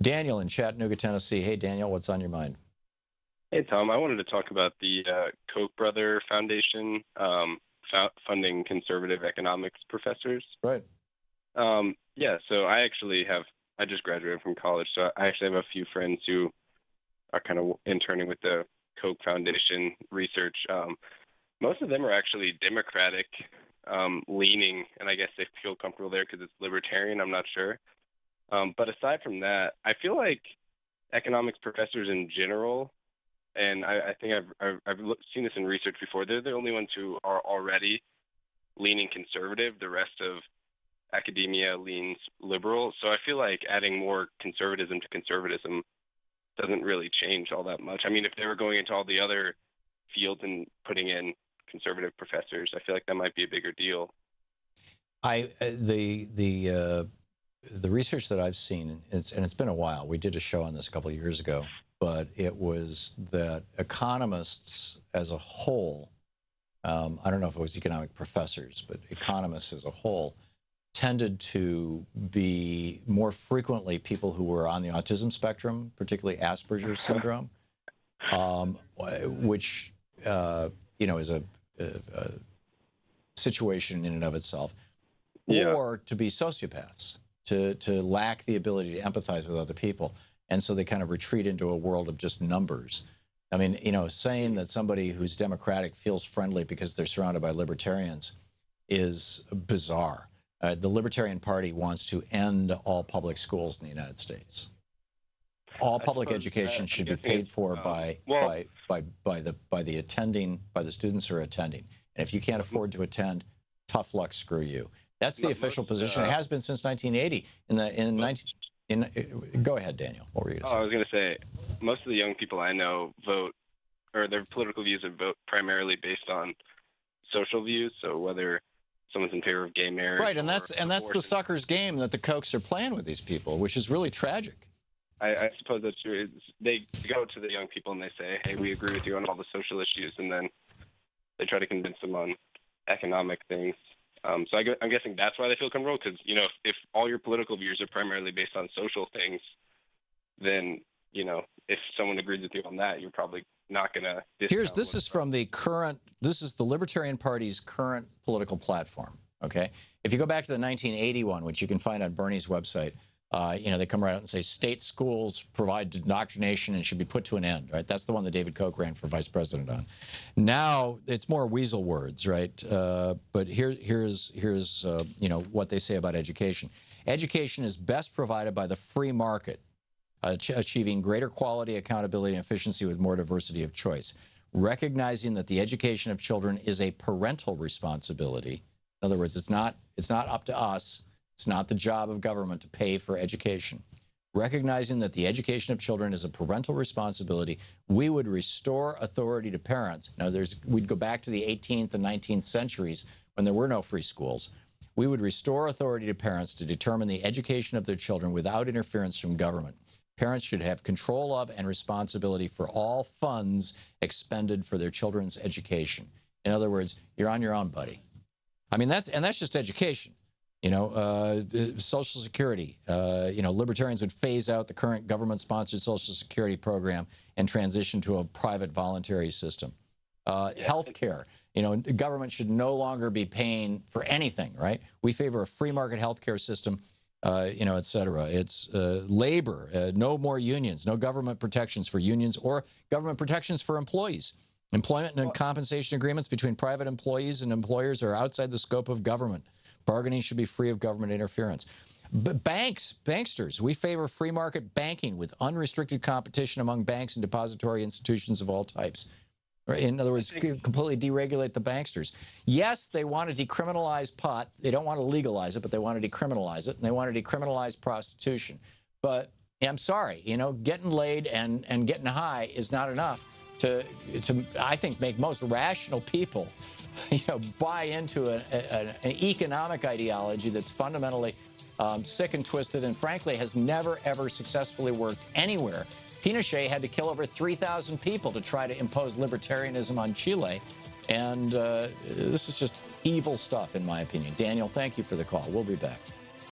Daniel in Chattanooga, Tennessee. Hey, Daniel, what's on your mind? Hey, Tom. I wanted to talk about the Koch brother foundation funding conservative economics professors. Right. Yeah, so I just graduated from college, so I actually have a few friends who are kind of interning with the Koch Foundation research. Most of them are actually Democratic leaning, and I guess they feel comfortable there because it's libertarian. I'm not sure. But aside from that, I feel like economics professors in general, and I think seen this in research before, they're the only ones who are already leaning conservative. The rest of academia leans liberal. So I feel like adding more conservatism to conservatism doesn't really change all that much. I mean, if they were going into all the other fields and putting in conservative professors, I feel like that might be a bigger deal. The research that I've seen, and it's been a while. We did a show on this a couple of years ago, but it was that economists as a whole, I don't know if it was economic professors, but economists as a whole tended to be more frequently people who were on the autism spectrum, particularly Asperger's syndrome, which is a situation in and of itself, or to be sociopaths, to lack the ability to empathize with other people. And so they kind of retreat into a world of just numbers. I mean, saying that somebody who's Democratic feels friendly because they're surrounded by libertarians is bizarre. The Libertarian Party wants to end all public schools in the United States. All public education should be paid for by the students who are attending. And if you can't afford to attend, tough luck, screw you. That's the official position. It has been since 1980. Go ahead, Daniel. What were you going to say? I was going to say, most of the young people I know vote, or their political views are vote primarily based on social views. So whether someone's in favor of gay marriage, right, and that's the sucker's game that the Kochs are playing with these people, which is really tragic. I suppose that's true. They go to the young people and they say, "Hey, we agree with you on all the social issues," and then they try to convince them on economic things. So I'm guessing that's why they feel comfortable, because if all your political views are primarily based on social things, then if someone agrees with you on that, you're probably not going to. This is the Libertarian Party's current political platform. Okay, if you go back to the 1981, which you can find on Bernie's website, they come right out and say state schools provide indoctrination and should be put to an end. Right, that's the one that David Koch ran for vice president on. Now it's more weasel words, right? But here's what they say about education. Education is best provided by the free market, achieving greater quality, accountability, and efficiency with more diversity of choice. Recognizing that the education of children is a parental responsibility. In other words, it's not up to us. It's not the job of government to pay for education. Recognizing that the education of children is a parental responsibility, we would restore authority to parents. Now, we'd go back to the 18th and 19th centuries when there were no free schools. We would restore authority to parents to determine the education of their children without interference from government. Parents should have control of and responsibility for all funds expended for their children's education. In other words, you're on your own, buddy. I mean, that's just education. Social Security. Libertarians would phase out the current government-sponsored Social Security program and transition to a private voluntary system. Health care. Government should no longer be paying for anything, right? We favor a free market health care system, et cetera. It's labor, no more unions, no government protections for unions or government protections for employees. Employment and compensation agreements between private employees and employers are outside the scope of government. Bargaining should be free of government interference. But banksters, we favor free market banking with unrestricted competition among banks and depository institutions of all types. In other words, completely deregulate the banksters. Yes, they want to decriminalize pot. They don't want to legalize it, but they want to decriminalize it, and they want to decriminalize prostitution. But I'm sorry, getting laid and getting high is not enough to I think, make most rational people buy into an economic ideology that's fundamentally sick and twisted and, frankly, has never, ever successfully worked anywhere. Pinochet had to kill over 3,000 people to try to impose libertarianism on Chile. And this is just evil stuff, in my opinion. Daniel, thank you for the call. We'll be back.